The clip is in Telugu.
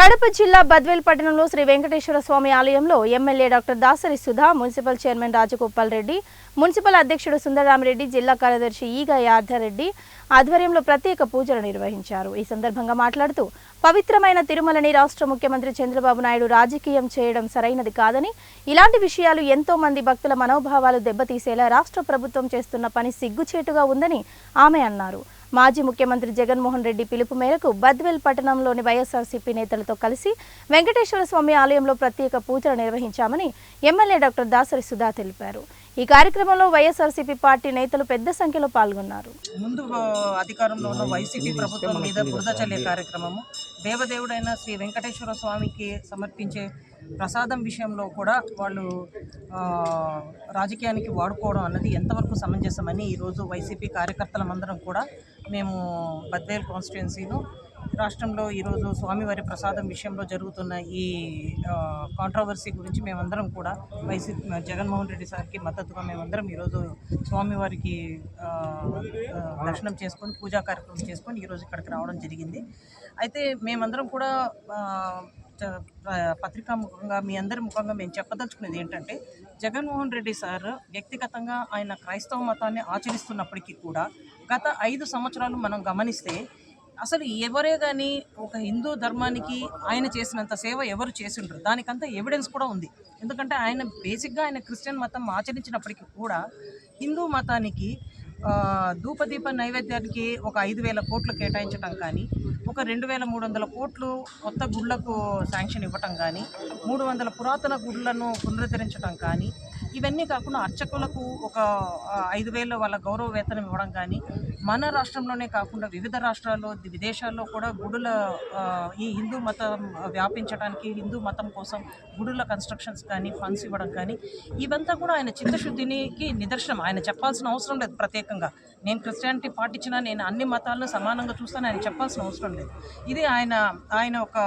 కడప జిల్లా బద్వేల్ పట్టణంలో శ్రీ వెంకటేశ్వర స్వామి ఆలయంలో MLA doctor Dasari Sudha, municipal chairman Rajagopal Reddy, municipal అధ్యక్షుడు సుందరరామిరెడ్డి, జిల్లా కార్యదర్శి ఈగ యాదరెడ్డి ఆధ్వర్యంలో ప్రత్యేక పూజలు నిర్వహించారు. ఈ సందర్భంగా మాట్లాడుతూ పవిత్రమైన తిరుమలని రాష్ట్ర ముఖ్యమంత్రి చంద్రబాబు నాయుడు రాజకీయం చేయడం సరైనది కాదని, ఇలాంటి విషయాలు ఎంతో మంది భక్తుల మనోభావాలు దెబ్బతీసేలా రాష్ట్ర ప్రభుత్వం చేస్తున్న పని సిగ్గుచేటుగా ఉందని ఆమె అన్నారు. మాజీ ముఖ్యమంత్రి జగన్మోహన్ రెడ్డి పిలుపు మేరకు బద్వేల్ పట్టణంలోని వైఎస్ఆర్సీపీ నేతలతో కలిసి వెంకటేశ్వర స్వామి ఆలయంలో ప్రత్యేక పూజలు నిర్వహించామని ఎమ్మెల్యే డాక్టర్ దాసరి సుధా తెలిపారు. ఈ కార్యక్రమంలో వైఎస్ఆర్సీపీ పార్టీ నేతలు పెద్ద సంఖ్యలో పాల్గొన్నారు. ముందు అధికారంలో ఉన్న వైసీపీ ప్రభుత్వం మీద బురద చల్లే కార్యక్రమము, దేవదేవుడైన శ్రీ వెంకటేశ్వర స్వామికి సమర్పించే ప్రసాదం విషయంలో కూడా వాళ్ళు రాజకీయానికి వాడుకోవడం అన్నది ఎంతవరకు సమంజసమని ఈరోజు వైసీపీ కార్యకర్తలమందరం కూడా మేము బద్వేల్ కాన్స్టిట్యుయెన్సీలో రాష్ట్రంలో ఈరోజు స్వామివారి ప్రసాదం విషయంలో జరుగుతున్న ఈ కాంట్రవర్సీ గురించి మేమందరం కూడా వైసీపీ జగన్మోహన్ రెడ్డి సార్కి మద్దతుగా మేమందరం ఈరోజు స్వామివారికి దర్శనం చేసుకొని పూజా కార్యక్రమం చేసుకొని ఈరోజు ఇక్కడికి రావడం జరిగింది. అయితే మేమందరం కూడా పత్రికా ముఖంగా మీ అందరి ముఖంగా మేము చెప్పదలుచుకునేది ఏంటంటే, జగన్మోహన్ రెడ్డి సార్ వ్యక్తిగతంగా ఆయన క్రైస్తవ మతాన్ని ఆచరిస్తున్నప్పటికీ కూడా గత 5 సంవత్సరాలు మనం గమనిస్తే అసలు ఎవరే కానీ ఒక హిందూ ధర్మానికి ఆయన చేసినంత సేవ ఎవరు చేసిండ్రు, దానికంతా ఎవిడెన్స్ కూడా ఉంది. ఎందుకంటే ఆయన బేసిక్గా ఆయన క్రిస్టియన్ మతం ఆచరించినప్పటికీ కూడా హిందూ మతానికి ధూపదీప నైవేద్యానికి ఒక 5,000 కోట్లు కేటాయించడం కానీ, ఒక 2,300 కోట్లు కొత్త గుళ్లకు శాంక్షన్ ఇవ్వటం కానీ, 300 పురాతన గుళ్లను పునరుద్ధరించడం కానీ, ఇవన్నీ కాకుండా అర్చకులకు ఒక 5,000 వాళ్ళ గౌరవ వేతనం ఇవ్వడం కానీ, మన రాష్ట్రంలోనే కాకుండా వివిధ రాష్ట్రాల్లో విదేశాల్లో కూడా గుడుల ఈ హిందూ మతం వ్యాపించడానికి, హిందూ మతం కోసం గుడుల కన్స్ట్రక్షన్స్ కానీ ఫండ్స్ ఇవ్వడం కానీ, ఇవంతా కూడా ఆయన చిత్తశుద్ధికి నిదర్శనం. ఆయన చెప్పాల్సిన అవసరం లేదు. ప్రత్యేకంగా నేను క్రిస్టియానిటీ పాటించినా, నేను అన్ని మతాలను సమానంగా చూస్తాను ఆయన చెప్పాల్సిన అవసరం లేదు. ఇది ఆయన ఒక